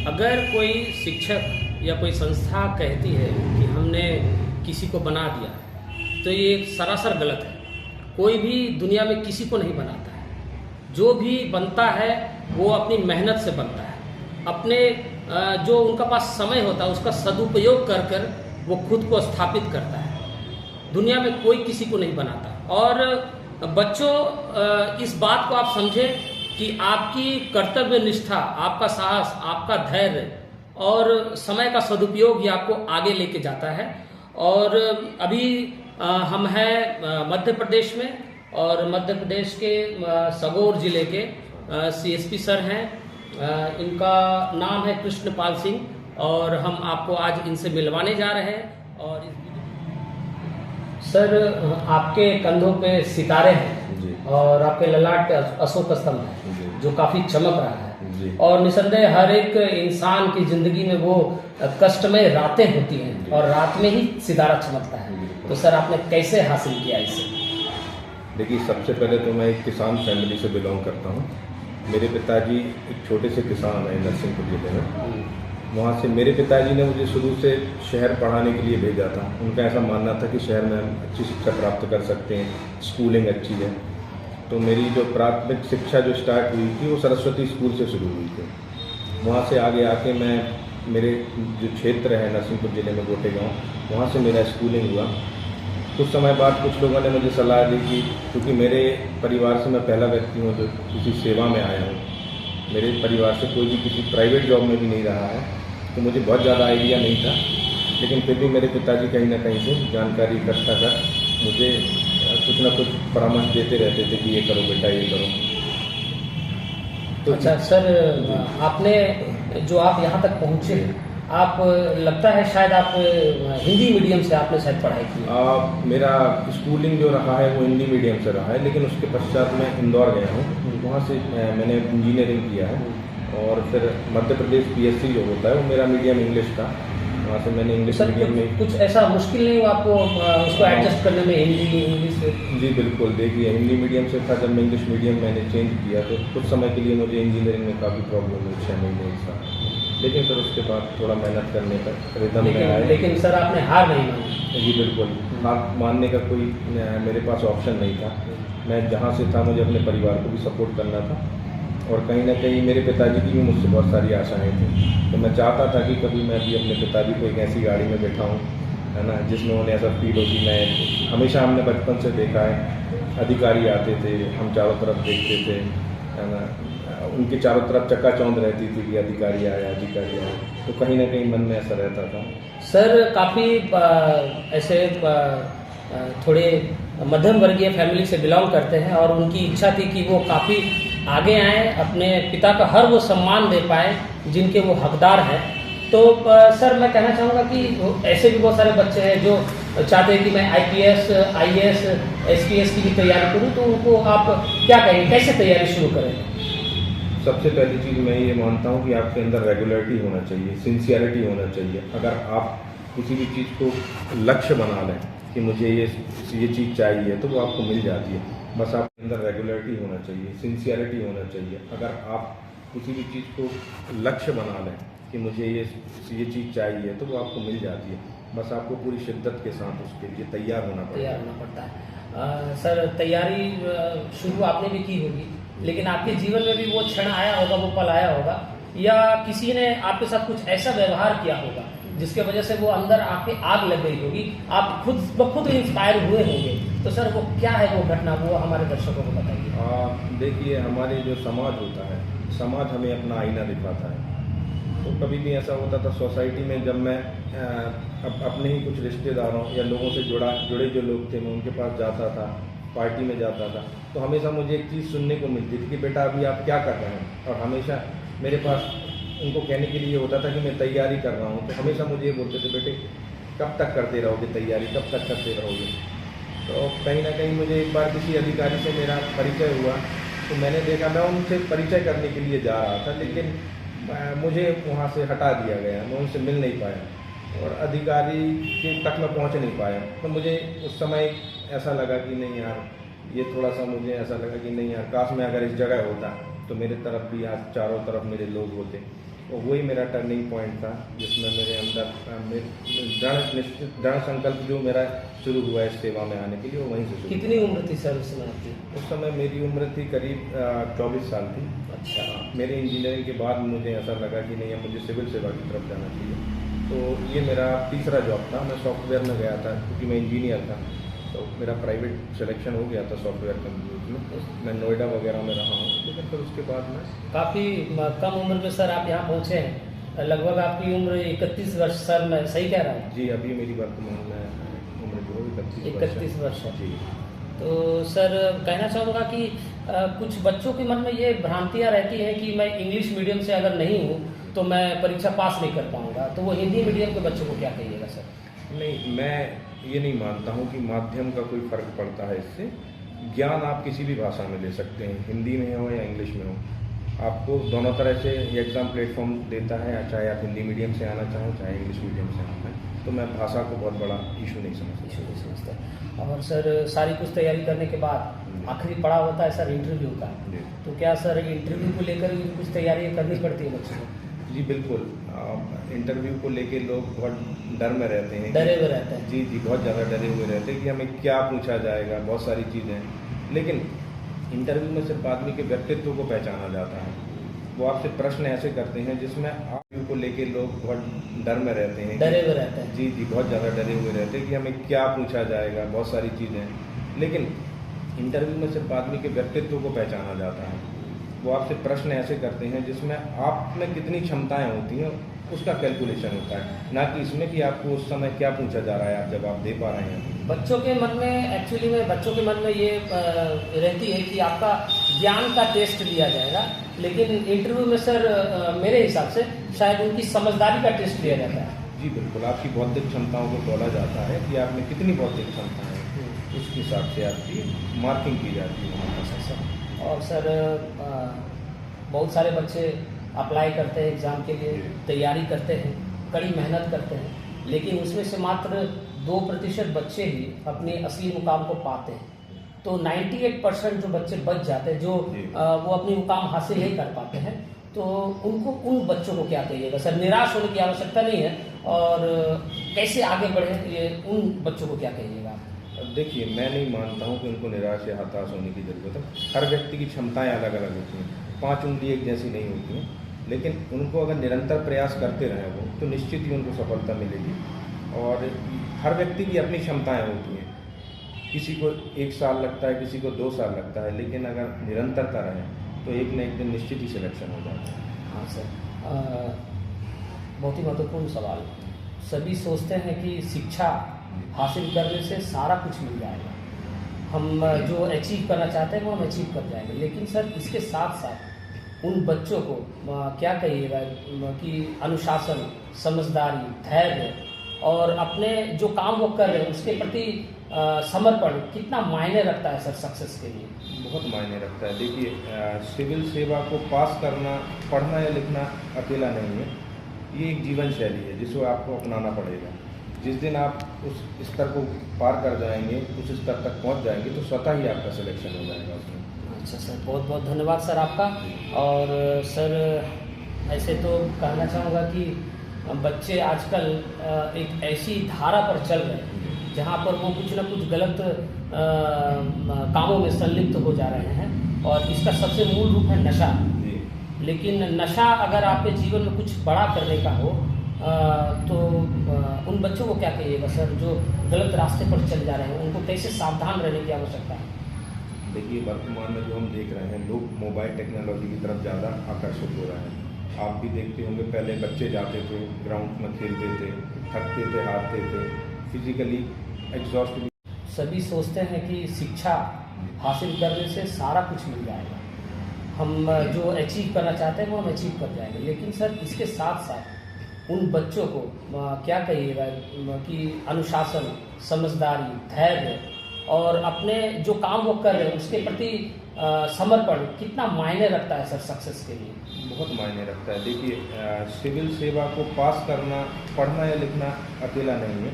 अगर कोई शिक्षक या कोई संस्था कहती है कि हमने किसी को बना दिया, तो ये सरासर गलत है। कोई भी दुनिया में किसी को नहीं बनाता है। जो भी बनता है वो अपनी मेहनत से बनता है। अपने जो उनका पास समय होता है उसका सदुपयोग कर कर वो खुद को स्थापित करता है। दुनिया में कोई किसी को नहीं बनाता। और बच्चों, इस बात को आप समझें कि आपकी कर्तव्य निष्ठा, आपका साहस, आपका धैर्य और समय का सदुपयोग ही आपको आगे लेके जाता है। और अभी हम हैं मध्य प्रदेश में, और मध्य प्रदेश के सगौर जिले के सीएसपी सर हैं। इनका नाम है कृष्णपाल सिंह, और हम आपको आज इनसे मिलवाने जा रहे हैं। और सर, आपके कंधों पे सितारे हैं और आपके ललाट अशोक स्तंभ है जो काफी चमक रहा है। और निसंदेह हर एक इंसान की जिंदगी में वो कष्टमय रातें होती हैं और रात में ही सितारा चमकता है। तो सर, आपने कैसे हासिल किया इसे? देखिए, सबसे पहले तो मैं एक किसान फैमिली से बिलोंग करता हूँ। मेरे पिताजी एक छोटे से किसान हैं नरसिंहपुर जिले में। वहाँ से मेरे पिताजी ने मुझे शुरू से शहर पढ़ाने के लिए भेजा था। उनका ऐसा मानना था कि शहर में हम अच्छी शिक्षा प्राप्त कर सकते हैं, स्कूलिंग अच्छी है। तो मेरी जो प्राथमिक शिक्षा जो स्टार्ट हुई थी वो सरस्वती स्कूल से शुरू हुई थी। वहाँ से आगे आके मैं मेरे जो क्षेत्र है नरसिंहपुर जिले में गोटे गाँव, वहाँ से मेरा स्कूलिंग हुआ। कुछ समय बाद कुछ लोगों ने मुझे सलाह दी कि क्योंकि मेरे परिवार से मैं पहला व्यक्ति हूँ जो किसी सेवा में आया हूँ, मेरे परिवार से कोई भी किसी प्राइवेट जॉब में भी नहीं रहा है, तो मुझे बहुत ज़्यादा आइडिया नहीं था। लेकिन फिर भी मेरे पिताजी कहीं ना कहीं से जानकारी इकट्ठा कर मुझे कुछ ना कुछ परामर्श देते रहते थे कि ये करो बेटा, ये करो। तो अच्छा सर, आपने जो आप यहाँ तक पहुँचे, आप लगता है शायद आप हिंदी मीडियम से आपने शायद पढ़ाई की। मेरा स्कूलिंग जो रहा है वो हिंदी मीडियम से रहा है, लेकिन उसके पश्चात मैं इंदौर गया हूँ। वहाँ से मैंने इंजीनियरिंग किया है। और फिर मध्य प्रदेश पीएससी जो होता है वो मेरा मीडियम इंग्लिश था। वहाँ से मैंने इंग्लिश मीडियम में। कुछ ऐसा मुश्किल नहीं हुआ आपको उसको एडजस्ट करने में हिंदी इंग्लिश से? जी बिल्कुल। देखिए, हिंदी मीडियम से था, जब मैं इंग्लिश मीडियम मैंने चेंज किया तो कुछ समय के लिए मुझे इंजीनियरिंग में काफ़ी प्रॉब्लम हुई, 6 महीने एक साथ। लेकिन फिर उसके बाद थोड़ा मेहनत करने का रिदम में आया। लेकिन सर, आपने हार नहीं मानी? जी बिल्कुल। हार मानने का कोई मेरे पास ऑप्शन नहीं था। मैं जहाँ से था मुझे अपने परिवार को भी सपोर्ट करना था, और कहीं ना कहीं मेरे पिताजी की भी मुझसे बहुत सारी आशाएं थी। तो मैं चाहता था कि कभी मैं भी अपने पिताजी को एक ऐसी गाड़ी में बैठाऊँ, है ना, जिसमें उन्हें ऐसा फील हो कि मैं हमेशा, हमने बचपन से देखा है अधिकारी आते थे, हम चारों तरफ देखते थे, है ना, उनके चारों तरफ चकाचौंध रहती थी कि अधिकारी आया, अधिकारी आया। तो कहीं ना कहीं मन में ऐसा रहता था। सर, काफ़ी ऐसे थोड़े मध्यम वर्गीय फैमिली से बिलोंग करते हैं, और उनकी इच्छा थी कि वो काफ़ी आगे आएँ, अपने पिता का हर वो सम्मान दे पाएँ जिनके वो हकदार हैं। तो सर, मैं कहना चाहूँगा कि ऐसे भी बहुत सारे बच्चे हैं जो चाहते हैं कि मैं आईपीएस, आईएएस, एसपीएस की भी तैयारी करूँ। तो उनको आप क्या कहेंगे, कैसे तैयारी शुरू करें? सबसे पहली चीज़ मैं ये मानता हूँ कि आपके अंदर रेगुलरिटी होना चाहिए, सिंसियरिटी होना चाहिए। अगर आप किसी भी चीज़ को लक्ष्य बना लें कि मुझे ये चीज़ चाहिए, तो वो आपको मिल जाती है। बस आपके अंदर रेगुलरिटी होना चाहिए, सिंसियरिटी होना चाहिए। अगर आप किसी भी चीज़ को लक्ष्य बना लें कि मुझे ये चीज़ चाहिए, तो वो आपको मिल जाती है। बस आपको पूरी शिद्दत के साथ उसके लिए तैयार होना पड़ता है। सर, तैयारी शुरू आपने भी की होगी, लेकिन आपके जीवन में भी वो क्षण आया होगा, वो पल आया होगा, या किसी ने आपके साथ कुछ ऐसा व्यवहार किया होगा जिसके वजह से वो अंदर आपके आग लग गई होगी, आप खुद ब खुद इंस्पायर हुए होंगे। तो सर, वो क्या है वो घटना, वो हमारे दर्शकों को बताइए। देखिए, हमारे जो समाज होता है, समाज हमें अपना आईना दिखाता है। तो कभी भी ऐसा होता था सोसाइटी में, जब मैं अपने ही कुछ रिश्तेदारों या लोगों से जुड़े जो लोग थे, मैं उनके पास जाता था, पार्टी में जाता था, तो हमेशा मुझे एक चीज़ सुनने को मिलती थी कि बेटा अभी आप क्या कर रहे हैं। और हमेशा मेरे पास उनको कहने के लिए होता था कि मैं तैयारी कर रहा हूँ। तो हमेशा मुझे ये बोलते थे, बेटे कब तक करते रहोगे तैयारी, कब तक करते रहोगे। तो कहीं ना कहीं मुझे एक बार किसी अधिकारी से मेरा परिचय हुआ, तो मैंने देखा, मैं उनसे परिचय करने के लिए जा रहा था, लेकिन मुझे वहाँ से हटा दिया गया, मैं उनसे मिल नहीं पाया और अधिकारी के तक मैं पहुँच नहीं पाया। तो मुझे उस समय ऐसा लगा कि नहीं यार, ये थोड़ा सा मुझे ऐसा लगा कि नहीं यार, काश मैं अगर इस जगह होता तो मेरे तरफ भी आज चारों तरफ मेरे लोग होते। और वही मेरा टर्निंग पॉइंट था, जिसमें मेरे अंदर दृढ़ संकल्प जो मेरा शुरू हुआ इस सेवा में आने के लिए, वो वहीं से शुरू। कितनी उम्र थी सर उस समय आपकी? उस समय मेरी उम्र थी करीब 24 साल थी। अच्छा। मेरे इंजीनियरिंग के बाद मुझे ऐसा लगा कि नहीं, अब मुझे सिविल सेवा की तरफ जाना चाहिए। तो ये मेरा तीसरा जॉब था। मैं सॉफ्टवेयर में गया था क्योंकि मैं इंजीनियर था, तो मेरा प्राइवेट सिलेक्शन हो गया था सॉफ्टवेयर कंपनी में। मैं नोएडा वगैरह में रहा हूँ, लेकिन फिर उसके बाद मैं काफ़ी कम उम्र में सर आप यहाँ पहुँचे हैं। लगभग आपकी उम्र 31 वर्ष, सर मैं सही कह रहा हूँ? जी, अभी मेरी वर्तमान में उम्र जो है 31 वर्ष है। जी। तो सर कहना चाहूँगा कि कुछ बच्चों के मन में ये भ्रांतियाँ रहती हैं कि मैं इंग्लिश मीडियम से अगर नहीं हूँ तो मैं परीक्षा पास नहीं कर पाऊँगा, तो वो हिंदी मीडियम के बच्चों को क्या कहिएगा सर? नहीं, मैं ये नहीं मानता हूँ कि माध्यम का कोई फ़र्क पड़ता है इससे। ज्ञान आप किसी भी भाषा में ले सकते हैं, हिंदी में हो या इंग्लिश में हो। आपको दोनों तरह से ये एग्ज़ाम प्लेटफॉर्म देता है, चाहे आप हिंदी मीडियम से आना चाहें, चाहे इंग्लिश मीडियम से आना चाहें। तो मैं भाषा को बहुत बड़ा इशू नहीं समझता। और सर सारी कुछ तैयारी करने के बाद आखिरी पड़ाव होता है सर इंटरव्यू का। जी। तो क्या सर इंटरव्यू को लेकर भी कुछ तैयारी करनी पड़ती है बच्चों को? जी बिल्कुल। इंटरव्यू को लेके लोग बहुत डर में रहते हैं, डरे हुए रहते हैं। जी, बहुत ज़्यादा डरे हुए रहते हैं कि हमें क्या पूछा जाएगा, बहुत सारी चीज़ें। लेकिन इंटरव्यू में सिर्फ आदमी के व्यक्तित्व को पहचाना जाता है। वो आपसे प्रश्न ऐसे करते हैं जिसमें इंटरव्यू को लेके लोग बहुत डर में रहते हैं, डरे हुए रहते हैं। जी, बहुत ज़्यादा डरे हुए रहते हैं कि हमें क्या पूछा जाएगा, बहुत सारी चीज़ें। लेकिन इंटरव्यू में सिर्फ आदमी के व्यक्तित्व को पहचाना जाता है। वो आपसे प्रश्न ऐसे करते हैं जिसमें आप में कितनी क्षमताएं होती हैं, उसका कैलकुलेशन होता है, ना कि इसमें कि आपको उस समय क्या पूछा जा रहा है, आप जवाब दे पा रहे हैं। बच्चों के मन में एक्चुअली में बच्चों के मन में ये रहती है कि आपका ज्ञान का टेस्ट लिया जाएगा, लेकिन इंटरव्यू में सर मेरे हिसाब से शायद उनकी समझदारी का टेस्ट लिया जाता है। जी बिल्कुल, आपकी बौद्धिक क्षमताओं को तोला जाता है कि आप में कितनी बौद्धिक क्षमता है, उस हिसाब से आपकी मार्किंग की जाती है वहाँ पर सर। और सर बहुत सारे बच्चे अप्लाई करते हैं एग्ज़ाम के लिए, तैयारी करते हैं, कड़ी मेहनत करते हैं, लेकिन उसमें से मात्र 2% बच्चे ही अपने असली मुकाम को पाते हैं। तो 98% जो बच्चे बच जाते हैं, जो वो अपनी मुकाम हासिल नहीं कर पाते हैं, तो उनको उन बच्चों को क्या कहिएगा सर? निराश होने की आवश्यकता नहीं है, और कैसे आगे बढ़े, ये उन बच्चों को क्या कहिएगा? देखिए, मैं नहीं मानता हूँ कि उनको निराश या हताश होने की ज़रूरत है। हर व्यक्ति की क्षमताएं अलग अलग होती हैं, 5 उंगली एक जैसी नहीं होती हैं, लेकिन उनको अगर निरंतर प्रयास करते रहें वो, तो निश्चित ही उनको सफलता मिलेगी। और हर व्यक्ति की अपनी क्षमताएं होती हैं, किसी को 1 साल लगता है, किसी को 2 साल लगता है, लेकिन अगर निरंतरता रहे तो एक न एक दिन निश्चित ही सिलेक्शन हो जाता है। हाँ सर, बहुत ही महत्वपूर्ण सवाल। सभी सोचते हैं कि शिक्षा हासिल करने से सारा कुछ मिल जाएगा, हम जो अचीव करना चाहते हैं वो हम अचीव कर जाएंगे, लेकिन सर इसके साथ साथ उन बच्चों को क्या कहिएगा कि अनुशासन, समझदारी, धैर्य और अपने जो काम वो कर रहे हैं उसके प्रति समर्पण कितना मायने रखता है सर सक्सेस के लिए? बहुत मायने रखता है। देखिए, सिविल सेवा को पास करना, पढ़ना या लिखना अकेला नहीं है, ये एक जीवन शैली है जिसको आपको अपनाना पड़ेगा। जिस दिन आप उस स्तर को पार कर जाएंगे, उस स्तर तक पहुंच जाएंगे, तो स्वतः ही आपका सिलेक्शन हो जाएगा उसमें। अच्छा सर, बहुत बहुत धन्यवाद सर आपका। और सर ऐसे तो कहना चाहूँगा कि बच्चे आजकल एक ऐसी धारा पर चल रहे हैं जहाँ पर वो कुछ ना कुछ गलत कामों में संलिप्त हो जा रहे हैं, और इसका सबसे मूल रूप है नशा। लेकिन नशा अगर आपके जीवन में कुछ बड़ा करने का हो तो उन बच्चों को क्या कहिएगा सर जो गलत रास्ते पर चल जा रहे हैं, उनको कैसे सावधान रहने की आवश्यकता है? देखिए, वर्तमान में जो हम देख रहे हैं, लोग मोबाइल टेक्नोलॉजी की तरफ ज़्यादा आकर्षित हो रहे हैं। आप भी देखते होंगे, पहले बच्चे जाते थे ग्राउंड में, खेलते थे, थकते थे, हारते थे, फिजिकली एग्जॉस्ट। सभी सोचते हैं कि शिक्षा हासिल करने से सारा कुछ मिल जाएगा, हम जो अचीव करना चाहते हैं वो हम अचीव कर जाएंगे, लेकिन सर इसके साथ साथ उन बच्चों को क्या कहिएगा कि अनुशासन, समझदारी, धैर्य और अपने जो काम वो कर रहे हैं उसके प्रति समर्पण कितना मायने रखता है सर सक्सेस के लिए? बहुत मायने रखता है। देखिए, सिविल सेवा को पास करना, पढ़ना या लिखना अकेला नहीं है,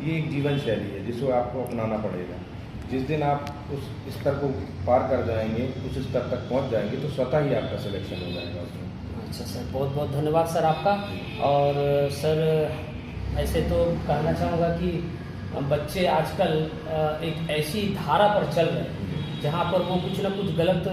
ये एक जीवन शैली है जिसको आपको अपनाना पड़ेगा। जिस दिन आप उस स्तर को पार कर जाएंगे, उस स्तर तक पहुंच जाएंगे, तो स्वतः ही आपका सिलेक्शन हो जाएगा उसमें। अच्छा सर, बहुत बहुत धन्यवाद सर आपका। और सर ऐसे तो कहना चाहूँगा कि बच्चे आजकल एक ऐसी धारा पर चल रहे हैं जहाँ पर वो कुछ ना कुछ गलत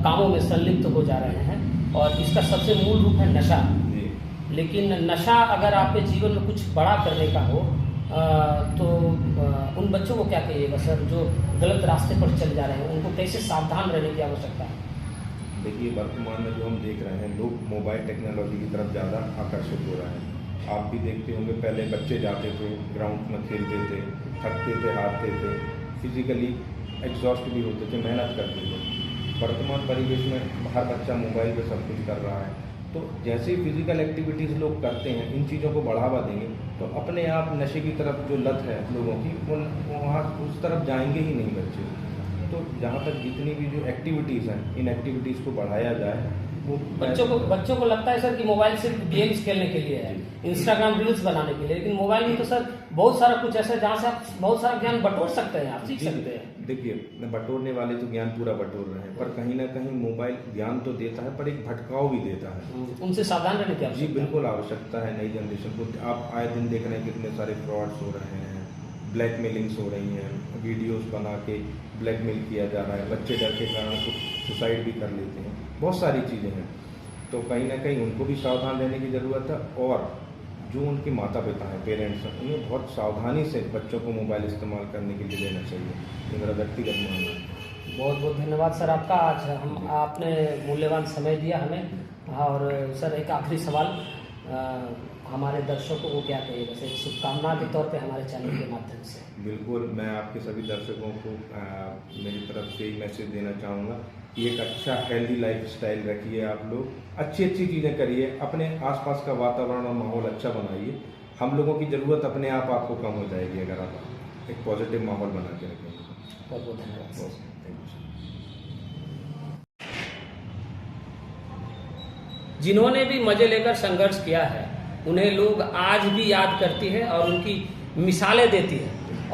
कामों में संलिप्त हो जा रहे हैं, और इसका सबसे मूल रूप है नशा। लेकिन नशा अगर आपके जीवन में कुछ बड़ा करने का हो तो उन बच्चों को क्या कहिएगा सर जो गलत रास्ते पर चल जा रहे हैं, उनको कैसे सावधान रहने की आवश्यकता है? देखिए, वर्तमान में जो हम देख रहे हैं, लोग मोबाइल टेक्नोलॉजी की तरफ ज़्यादा आकर्षित हो रहे हैं। आप भी देखते होंगे, पहले बच्चे जाते थे ग्राउंड में, खेलते थे, थकते थे, हारते थे, फिजिकली एग्जॉस्ट भी होते थे, मेहनत करते थे। वर्तमान परिवेश में हर बच्चा मोबाइल पे सब कुछ कर रहा है, तो जैसे ही फिजिकल एक्टिविटीज़ लोग करते हैं, इन चीज़ों को बढ़ावा देंगे तो अपने आप नशे की तरफ जो लत है लोगों की, वो वहाँ उस तरफ जाएंगे ही नहीं बच्चे। तो जहाँ तक जितनी भी जो एक्टिविटीज़ हैं, इन एक्टिविटीज़ को बढ़ाया जाए। वो बच्चों को लगता है सर कि मोबाइल सिर्फ गेम्स खेलने के लिए है, इंस्टाग्राम रील्स बनाने के लिए, लेकिन मोबाइल में तो सर बहुत सारा कुछ ऐसा है जहाँ से आप बहुत सारा ज्ञान बटोर सकते हैं, आप सीख सकते हैं। देखिए, बटोरने वाले तो ज्ञान पूरा बटोर रहे हैं, पर कहीं ना कहीं मोबाइल ज्ञान तो देता है पर एक भटकाव भी देता है। उनसे सावधान रहने की आवश्यकता जी बिल्कुल आवश्यकता है। नई जनरेशन को आप आए दिन देख रहे हैं कितने सारे फ्रॉड्स हो रहे हैं, ब्लैकमेलिंग्स हो रही हैं, वीडियोस बना के ब्लैकमेल किया जा रहा है, बच्चे डर के कारण कुछ सुसाइड भी कर लेते हैं, बहुत सारी चीज़ें हैं। तो कहीं ना कहीं उनको भी सावधान रहने की ज़रूरत है, और जो उनके माता पिता हैं, पेरेंट्स हैं, उन्हें बहुत सावधानी से बच्चों को मोबाइल इस्तेमाल करने के लिए देना चाहिए। ये मेरा व्यक्तिगत मानना है। बहुत बहुत धन्यवाद सर आपका, आज हम आपने मूल्यवान समय दिया हमें। और सर एक आखिरी सवाल, हमारे दर्शकों को क्या कहिएगा सर, शुभकामना के तौर पे हमारे चैनल के माध्यम से? बिल्कुल, मैं आपके सभी दर्शकों को मेरी तरफ से ही मैसेज देना चाहूँगा कि एक अच्छा हेल्दी लाइफस्टाइल रखिए, आप लोग अच्छी अच्छी चीज़ें करिए, अपने आसपास का वातावरण और माहौल अच्छा बनाइए। हम लोगों की ज़रूरत अपने आप आपको कम हो जाएगी अगर आप एक पॉजिटिव माहौल बना के रखेंगे। बहुत बहुत धन्यवाद। जिन्होंने भी मजे लेकर संघर्ष किया है उन्हें लोग आज भी याद करती है और उनकी मिसालें देती है।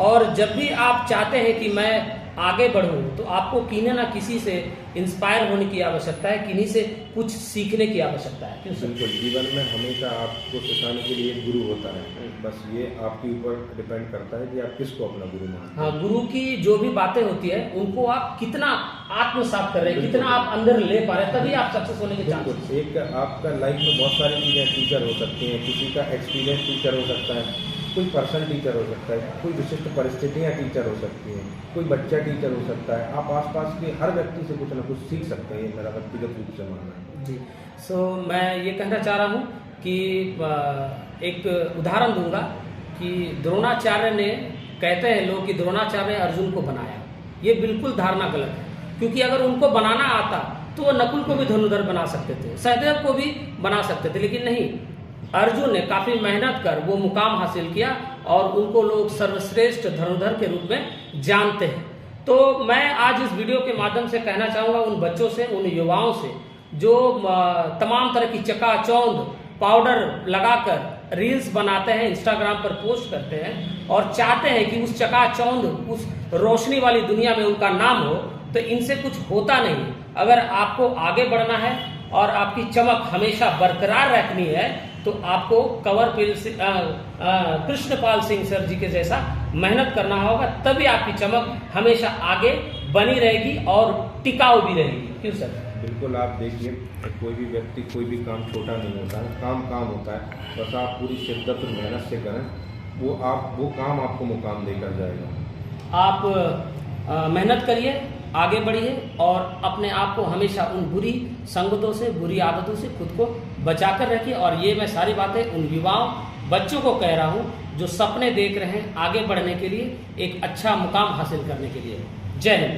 और जब भी आप चाहते हैं कि मैं आगे बढ़ूं तो आपको किसी न किसी से इंस्पायर होने की आवश्यकता है, किन्हीं से कुछ सीखने की आवश्यकता है। बिल्कुल, जीवन में हमेशा आपको सिखाने के लिए एक गुरु होता है, बस ये आपके ऊपर डिपेंड करता है कि आप किसको अपना गुरु मानते हैं। हाँ, गुरु की जो भी बातें होती है उनको आप कितना आत्मसात कर रहे हैं, कितना आप अंदर ले पा रहे हैं, तभी आप सक्सेस होने के चांस। एक आपका लाइफ में बहुत सारी चीज़ें टीचर हो सकती हैं, किसी का एक्सपीरियंस टीचर हो सकता है, कोई पर्सन टीचर हो सकता है, कोई विशिष्ट परिस्थितियाँ टीचर हो सकती हैं, कोई बच्चा टीचर हो सकता है। आप आसपास के हर व्यक्ति से कुछ ना कुछ सीख सकते हैं, ये मेरा व्यक्तिगत रूप से मानना है। जी, मैं ये कहना चाह रहा हूँ कि एक उदाहरण दूंगा कि द्रोणाचार्य ने, कहते हैं लोग कि द्रोणाचार्य ने अर्जुन को बनाया। ये बिल्कुल धारणा गलत है, क्योंकि अगर उनको बनाना आता तो वो नकुल को भी धनुर्धर बना सकते थे, सहदेव को भी बना सकते थे, लेकिन नहीं, अर्जुन ने काफी मेहनत कर वो मुकाम हासिल किया और उनको लोग सर्वश्रेष्ठ धनुर्धर के रूप में जानते हैं। तो मैं आज इस वीडियो के माध्यम से कहना चाहूँगा उन बच्चों से, उन युवाओं से जो तमाम तरह की चकाचौंध पाउडर लगाकर रील्स बनाते हैं, इंस्टाग्राम पर पोस्ट करते हैं और चाहते हैं कि उस चकाचौंध, उस रोशनी वाली दुनिया में उनका नाम हो, तो इनसे कुछ होता नहीं। अगर आपको आगे बढ़ना है और आपकी चमक हमेशा बरकरार रखनी है तो आपको कृष्णपाल सिंह सर जी के जैसा मेहनत करना होगा, तभी आपकी चमक हमेशा आगे बनी रहेगी और टिकाऊ भी रहेगी। क्यों सर? बिल्कुल, आप देखिए, कोई भी व्यक्ति, कोई भी काम छोटा नहीं होता है, काम होता है, बस आप पूरी शिद्दत और मेहनत से करें, वो काम आपको मुकाम देकर जाएगा। आप मेहनत करिए, आगे बढ़िए और अपने आप को हमेशा उन बुरी संगतों से, बुरी आदतों से खुद को बचाकर रखिए। और ये मैं सारी बातें उन युवाओं, बच्चों को कह रहा हूँ जो सपने देख रहे हैं आगे बढ़ने के लिए, एक अच्छा मुकाम हासिल करने के लिए। जय हिंद।